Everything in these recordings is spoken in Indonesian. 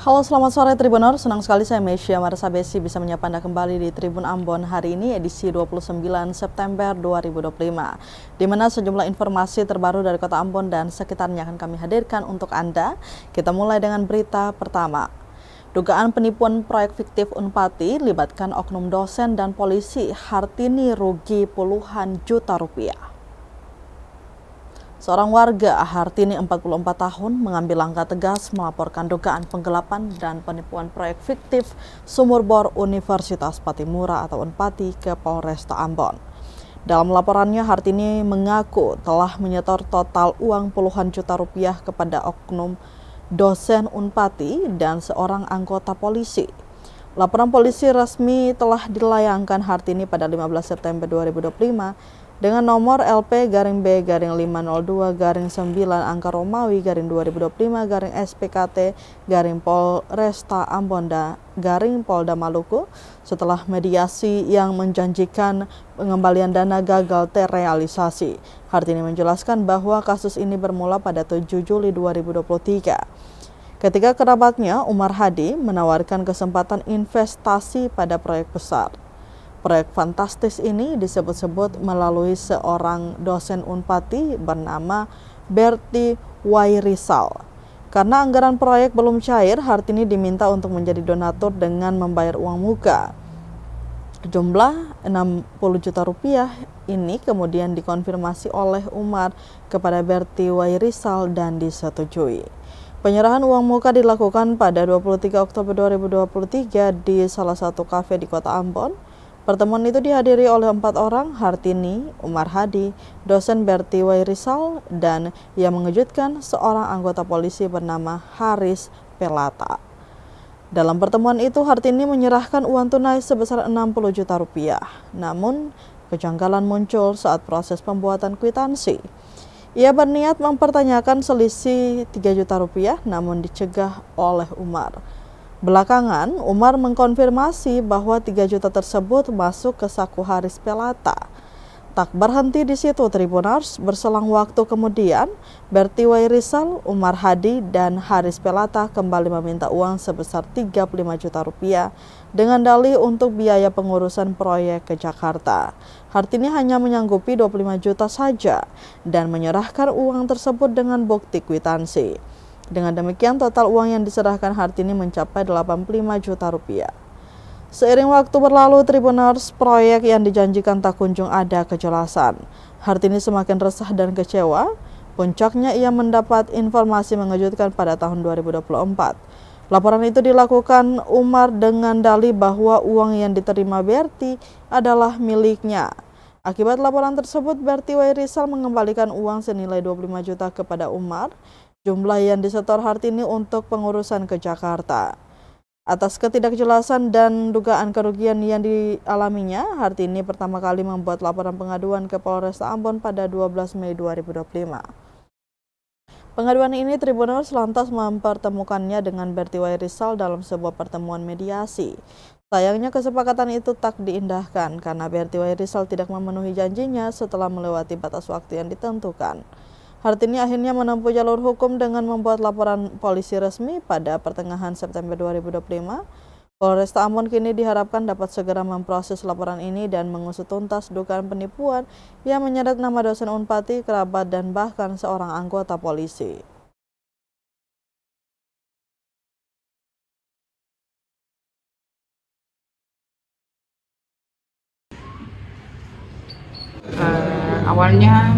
Halo, selamat sore Tribuners. Senang sekali saya Mesya Marsabesi bisa menyapa Anda kembali di Tribun Ambon hari ini edisi 29 September 2025, di mana sejumlah informasi terbaru dari Kota Ambon dan sekitarnya akan kami hadirkan untuk Anda. Kita mulai dengan berita pertama. Dugaan penipuan proyek fiktif Unpati libatkan oknum dosen dan polisi, Hartini rugi puluhan juta rupiah. Seorang warga, Hartini 44 tahun, mengambil langkah tegas melaporkan dugaan penggelapan dan penipuan proyek fiktif sumur bor Universitas Patimura atau Unpati ke Polresta Ambon. Dalam laporannya, Hartini mengaku telah menyetor total uang puluhan juta rupiah kepada oknum dosen Unpati dan seorang anggota polisi. Laporan polisi resmi telah dilayangkan Hartini pada 15 September 2025 dengan nomor LP-B-502-9 angka Romawi _2025 Polresta Ambon Polda Maluku setelah mediasi yang menjanjikan pengembalian dana gagal terrealisasi. Hartini menjelaskan bahwa kasus ini bermula pada 7 Juli 2023. Ketika kerabatnya Umar Hadi menawarkan kesempatan investasi pada proyek besar. Proyek fantastis ini disebut-sebut melalui seorang dosen Unpati bernama Berti Wairisal. Karena anggaran proyek belum cair, Hartini diminta untuk menjadi donatur dengan membayar uang muka. Jumlah 60 juta rupiah ini kemudian dikonfirmasi oleh Umar kepada Berti Wairisal dan disetujui. Penyerahan uang muka dilakukan pada 23 Oktober 2023 di salah satu kafe di Kota Ambon. Pertemuan itu dihadiri oleh 4 orang, Hartini, Umar Hadi, dosen Berti Wairisal, dan yang mengejutkan seorang anggota polisi bernama Haris Pelata. Dalam pertemuan itu, Hartini menyerahkan uang tunai sebesar 60 juta rupiah. Namun, kejanggalan muncul saat proses pembuatan kwitansi. Ia berniat mempertanyakan selisih 3 juta rupiah, namun dicegah oleh Umar. Belakangan, Umar mengkonfirmasi bahwa 3 juta tersebut masuk ke saku Haris Pelata. Tak berhenti di situ Tribuners, berselang waktu kemudian, Berti Wairisal, Umar Hadi, dan Haris Pelata kembali meminta uang sebesar 35 juta rupiah dengan dalih untuk biaya pengurusan proyek ke Jakarta. Hartini hanya menyanggupi 25 juta saja dan menyerahkan uang tersebut dengan bukti kwitansi. Dengan demikian, total uang yang diserahkan Hartini mencapai 85 juta rupiah. Seiring waktu berlalu, Tribuners, proyek yang dijanjikan tak kunjung ada kejelasan. Hartini semakin resah dan kecewa. Puncaknya ia mendapat informasi mengejutkan pada tahun 2024. Laporan itu dilakukan Umar dengan dalih bahwa uang yang diterima Berti adalah miliknya. Akibat laporan tersebut, Berti Wairisal mengembalikan uang senilai 25 juta kepada Umar. Jumlah yang disetor Hartini untuk pengurusan ke Jakarta. Atas ketidakjelasan dan dugaan kerugian yang dialaminya, Hartini pertama kali membuat laporan pengaduan ke Polresta Ambon pada 12 Mei 2025. Pengaduan ini Tribuners lantas mempertemukannya dengan Berti Wairisal dalam sebuah pertemuan mediasi. Sayangnya kesepakatan itu tak diindahkan karena Berti Wairisal tidak memenuhi janjinya setelah melewati batas waktu yang ditentukan. Hartini akhirnya menempuh jalur hukum dengan membuat laporan polisi resmi pada pertengahan September 2025. Polresta Ambon kini diharapkan dapat segera memproses laporan ini dan mengusut tuntas dugaan penipuan yang menyeret nama dosen Unpati, kerabat, dan bahkan seorang anggota polisi. Awalnya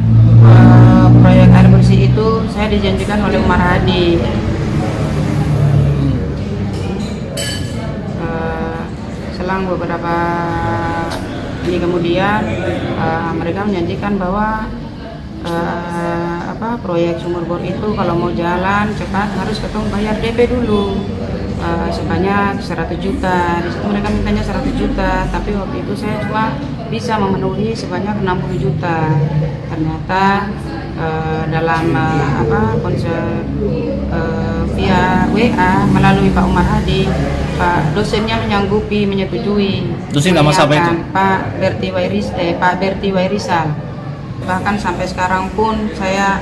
proyek air bersih itu saya dijanjikan oleh Umar Hadi. Selang beberapa ini kemudian mereka menjanjikan bahwa proyek sumur bor itu kalau mau jalan cepat harus ketemu bayar DP dulu sebanyak 100 juta. Di situ mereka mintanya 100 juta, tapi waktu itu saya cuma bisa memenuhi sebanyak 60 juta. Ternyata dalam konsep via WA melalui Pak Umar Hadi, Pak dosennya menyetujui. Dosen nama siapa itu? Pak Berti Wairisal. Bahkan sampai sekarang pun saya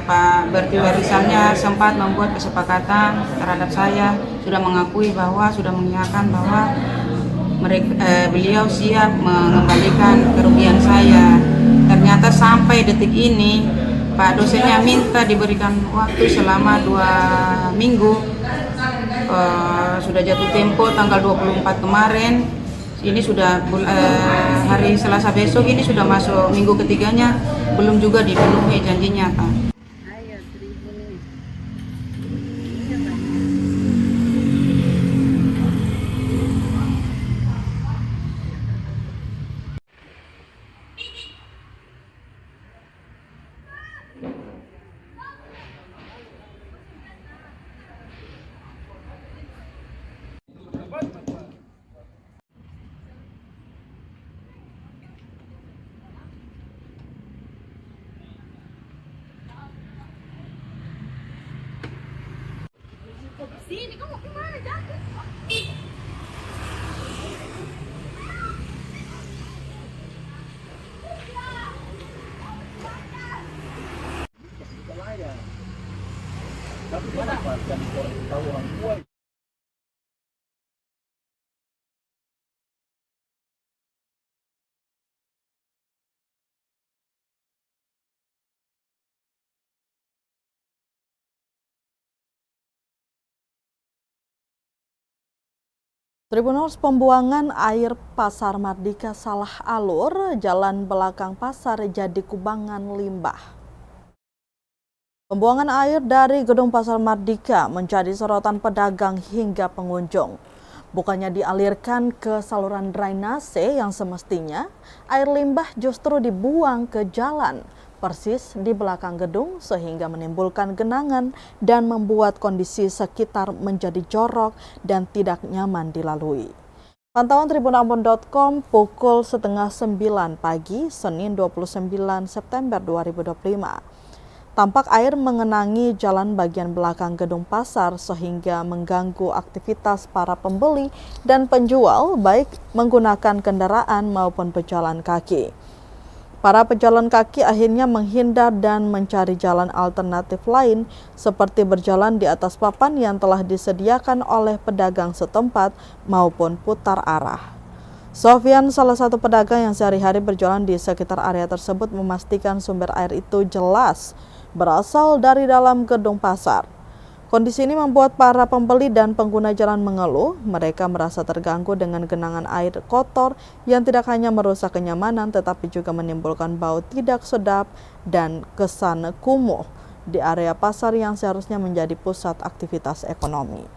Pak Berti Warisannya sempat membuat kesepakatan terhadap saya, sudah mengakui bahwa sudah mengiyakan bahwa beliau siap mengembalikan kerugian saya. Ternyata sampai detik ini Pak dosennya minta diberikan waktu selama 2 minggu. Sudah jatuh tempo tanggal 24 kemarin. Ini sudah hari Selasa besok, ini sudah masuk minggu ketiganya, belum juga dipenuhi janjinya, Pak. Sini, kamu kemana jatuh? Tapi manfaatkan tahu orang tua. Tribunals, pembuangan air Pasar Mardika salah alur, jalan belakang pasar jadi kubangan limbah. Pembuangan air dari gedung Pasar Mardika menjadi sorotan pedagang hingga pengunjung. Bukannya dialirkan ke saluran drainase yang semestinya, air limbah justru dibuang ke jalan, persis di belakang gedung sehingga menimbulkan genangan dan membuat kondisi sekitar menjadi jorok dan tidak nyaman dilalui. Pantauan tribunambon.com pukul setengah 9 pagi, Senin 29 September 2025. Tampak air mengenangi jalan bagian belakang gedung pasar sehingga mengganggu aktivitas para pembeli dan penjual baik menggunakan kendaraan maupun pejalan kaki. Para pejalan kaki akhirnya menghindar dan mencari jalan alternatif lain seperti berjalan di atas papan yang telah disediakan oleh pedagang setempat maupun putar arah. Sofyan, salah satu pedagang yang sehari-hari berjualan di sekitar area tersebut, memastikan sumber air itu jelas berasal dari dalam gedung pasar. Kondisi ini membuat para pembeli dan pengguna jalan mengeluh. Mereka merasa terganggu dengan genangan air kotor yang tidak hanya merusak kenyamanan tetapi juga menimbulkan bau tidak sedap dan kesan kumuh di area pasar yang seharusnya menjadi pusat aktivitas ekonomi.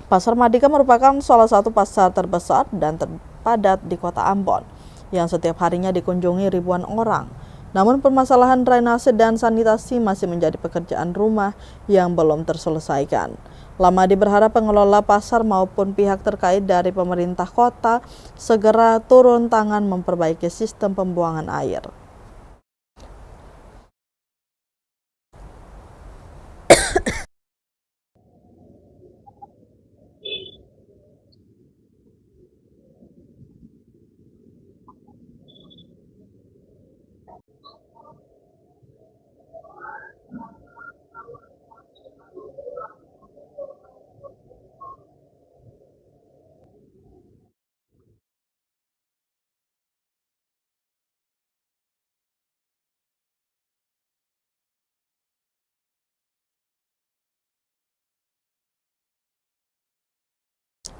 Pasar Mardika merupakan salah satu pasar terbesar dan terpadat di Kota Ambon yang setiap harinya dikunjungi ribuan orang. Namun permasalahan drainase dan sanitasi masih menjadi pekerjaan rumah yang belum terselesaikan. Lamadi berharap pengelola pasar maupun pihak terkait dari pemerintah kota segera turun tangan memperbaiki sistem pembuangan air.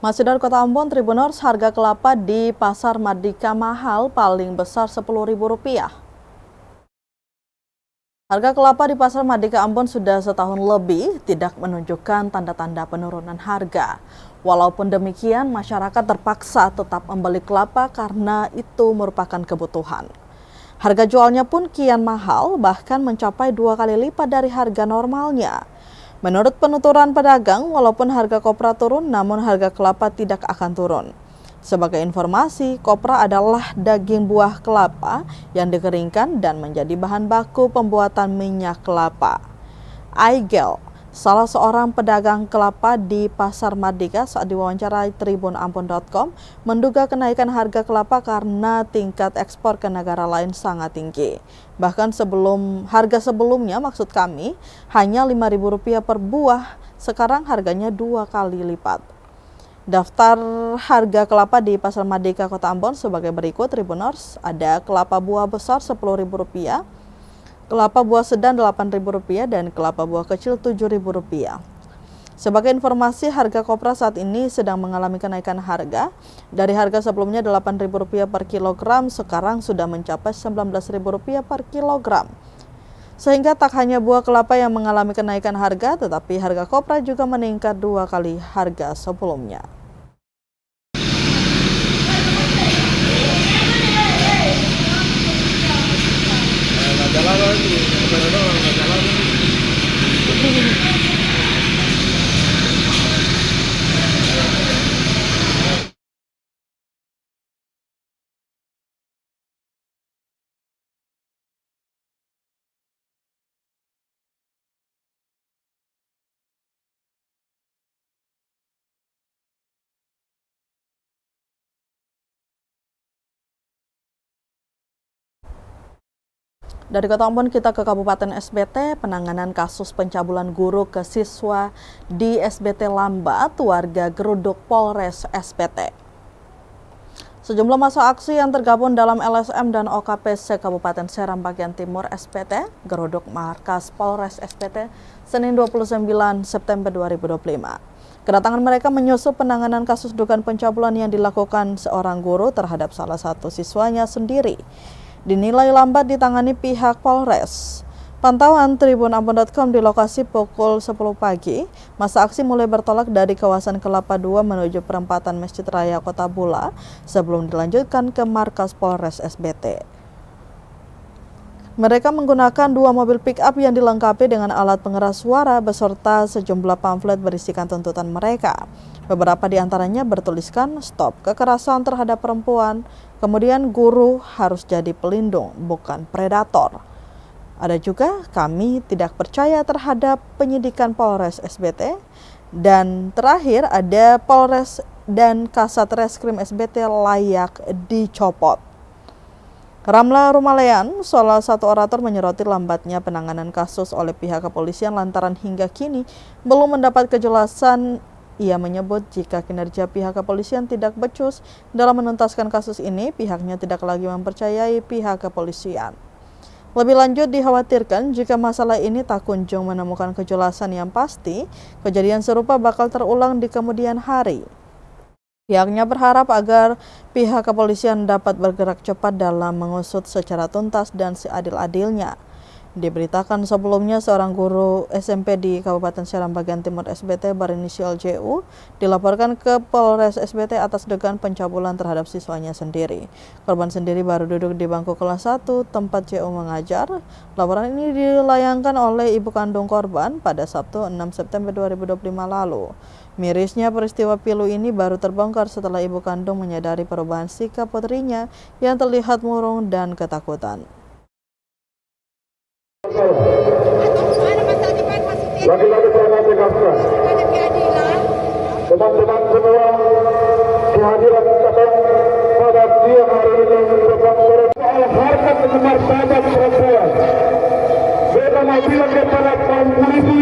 Masih dari Kota Ambon, Tribuners, harga kelapa di Pasar Mardika mahal paling besar Rp10.000. Harga kelapa di Pasar Mardika Ambon sudah setahun lebih tidak menunjukkan tanda-tanda penurunan harga. Walaupun demikian, masyarakat terpaksa tetap membeli kelapa karena itu merupakan kebutuhan. Harga jualnya pun kian mahal, bahkan mencapai 2 kali lipat dari harga normalnya. Menurut penuturan pedagang, walaupun harga kopra turun, namun harga kelapa tidak akan turun. Sebagai informasi, kopra adalah daging buah kelapa yang dikeringkan dan menjadi bahan baku pembuatan minyak kelapa. Aigel, Salah seorang pedagang kelapa di Pasar Mardika saat diwawancarai tribunambon.com menduga kenaikan harga kelapa karena tingkat ekspor ke negara lain sangat tinggi. Bahkan harga sebelumnya maksud kami hanya Rp5.000 per buah, sekarang harganya 2 kali lipat. Daftar harga kelapa di Pasar Mardika Kota Ambon sebagai berikut, Tribuners. Ada kelapa buah besar Rp10.000, kelapa buah sedang Rp8.000 dan kelapa buah kecil Rp7.000. Sebagai informasi, harga kopra saat ini sedang mengalami kenaikan harga. Dari harga sebelumnya Rp8.000 per kilogram, sekarang sudah mencapai Rp19.000 per kilogram. Sehingga tak hanya buah kelapa yang mengalami kenaikan harga, tetapi harga kopra juga meningkat 2 kali harga sebelumnya. Dari Kota Ambon kita ke Kabupaten SBT, penanganan kasus pencabulan guru ke siswa di SBT lambat, warga geruduk Polres SBT. Sejumlah massa aksi yang tergabung dalam LSM dan OKPC Kabupaten Seram bagian Timur SBT, geruduk markas Polres SBT, Senin 29 September 2025. Kedatangan mereka menyusul penanganan kasus dugaan pencabulan yang dilakukan seorang guru terhadap salah satu siswanya sendiri. Dinilai lambat ditangani pihak Polres. Pantauan tribunambon.com di lokasi pukul 10 pagi, massa aksi mulai bertolak dari kawasan Kelapa II menuju perempatan Masjid Raya Kota Bula sebelum dilanjutkan ke markas Polres SBT. Mereka menggunakan 2 mobil pick-up yang dilengkapi dengan alat pengeras suara beserta sejumlah pamflet berisikan tuntutan mereka. Beberapa di antaranya bertuliskan stop kekerasan terhadap perempuan, kemudian guru harus jadi pelindung, bukan predator. Ada juga kami tidak percaya terhadap penyidikan Polres SBT. Dan terakhir ada Polres dan Kasat Reskrim SBT layak dicopot. Ramla Rumalean, salah satu orator, menyoroti lambatnya penanganan kasus oleh pihak kepolisian lantaran hingga kini belum mendapat kejelasan. Ia menyebut jika kinerja pihak kepolisian tidak becus dalam menuntaskan kasus ini, pihaknya tidak lagi mempercayai pihak kepolisian. Lebih lanjut, dikhawatirkan jika masalah ini tak kunjung menemukan kejelasan yang pasti, kejadian serupa bakal terulang di kemudian hari. Pihaknya berharap agar pihak kepolisian dapat bergerak cepat dalam mengusut secara tuntas dan seadil-adilnya. Diberitakan sebelumnya seorang guru SMP di Kabupaten Seram bagian Timur SBT berinisial JU dilaporkan ke Polres SBT atas dugaan pencabulan terhadap siswanya sendiri. Korban sendiri baru duduk di bangku kelas 1 tempat JU mengajar. Laporan ini dilayangkan oleh ibu kandung korban pada Sabtu 6 September 2025 lalu. Mirisnya peristiwa pilu ini baru terbongkar setelah ibu kandung menyadari perubahan sikap putrinya yang terlihat murung dan ketakutan. Lagi-lagi saya tegaskan, teman-teman semua, kehadiran kita pada siang hari ini merupakan soal harkat dan martabat perempuan. Saya mau bilang kepada kaum polisi.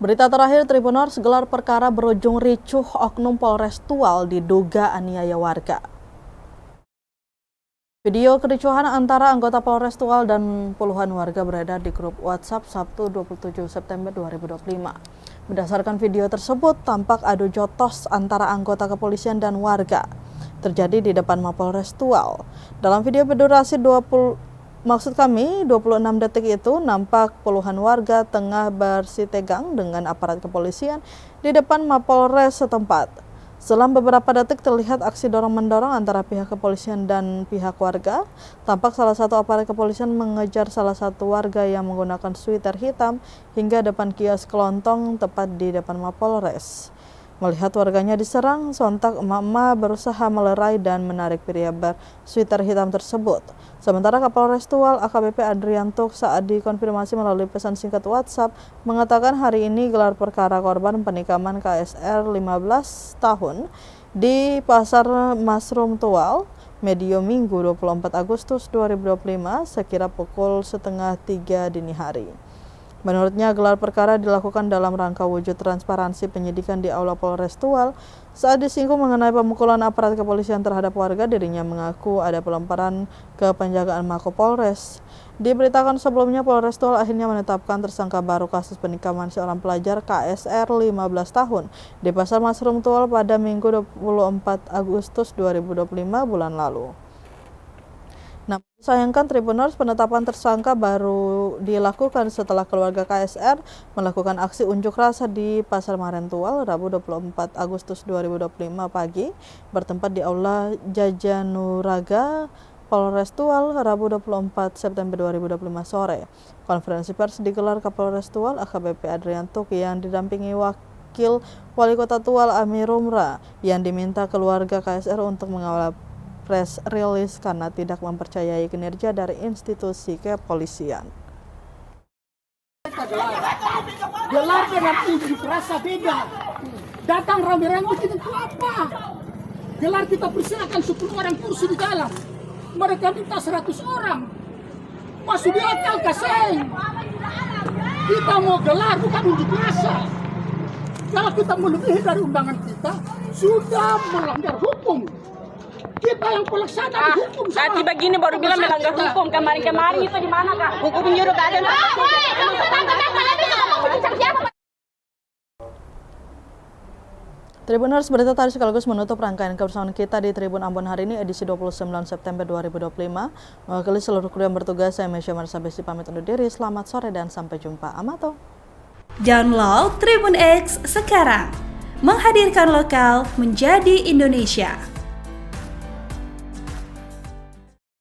Berita terakhir, Tribuners, gelar perkara berujung ricuh oknum Polres Tual diduga aniaya warga. Video kericuhan antara anggota Polres Tual dan puluhan warga beredar di grup WhatsApp Sabtu 27 September 2025. Berdasarkan video tersebut, tampak adu jotos antara anggota kepolisian dan warga terjadi di depan Mapolres Tual. Dalam video berdurasi 26 detik itu, nampak puluhan warga tengah bersitegang dengan aparat kepolisian di depan Mapolres setempat. Selang beberapa detik terlihat aksi dorong-mendorong antara pihak kepolisian dan pihak warga. Tampak salah satu aparat kepolisian mengejar salah satu warga yang menggunakan sweater hitam hingga depan kios kelontong tepat di depan Mapolres. Melihat warganya diserang, sontak emak-emak berusaha melerai dan menarik pria bersweater hitam tersebut. Sementara Kapolres Tual AKBP Adrianto saat dikonfirmasi melalui pesan singkat WhatsApp mengatakan hari ini gelar perkara korban penikaman KSR 15 tahun di Pasar Masrum Tual, medio Minggu 24 Agustus 2025 sekira pukul 2:30 dini hari. Menurutnya, gelar perkara dilakukan dalam rangka wujud transparansi penyidikan di Aula Polres Tual. Saat disinggung mengenai pemukulan aparat kepolisian terhadap warga, dirinya mengaku ada pelemparan ke penjagaan Mako Polres. Diberitakan sebelumnya, Polres Tual akhirnya menetapkan tersangka baru kasus penikaman seorang pelajar KSR 15 tahun di Pasar Masrum Tual pada Minggu 24 Agustus 2025 bulan lalu. Namun sayangkan Tribuners, penetapan tersangka baru dilakukan setelah keluarga KSR melakukan aksi unjuk rasa di Pasar Maren Tual Rabu 24 Agustus 2025 pagi bertempat di Aula Jajanuraga Polres Tual Rabu 24 September 2025 sore. Konferensi pers digelar Kapolres Tual AKBP Adrianto yang didampingi Wakil Wali Kota Tual Amir Umra yang diminta keluarga KSR untuk mengawal press release karena tidak mempercayai kinerja dari institusi kepolisian. Gelar dengan unjuk rasa beda. Datang rame-rame itu apa? Gelar kita persilakan 10 orang kursi di dalam. Mereka minta 100 orang. Masuk di akal kaseng. Kita mau gelar bukan unjuk rasa. Kalau kita melebihi dari undangan kita, sudah melanggar hukum. Kita yang pelaksana hukum sama. Tadi begini baru bilang melanggar hukum. Kemarin itu di mana, Kak? Hukum menyuruh keadaan. Tribuners, berita tadi sekaligus menutup rangkaian kebersamaan kita di Tribun Ambon hari ini edisi 29 September 2025. Mewakili seluruh kru yang bertugas, saya Mesya Marsabesi pamit undur diri. Selamat sore dan sampai jumpa. Amato. Download Tribun X sekarang. Menghadirkan lokal menjadi Indonesia.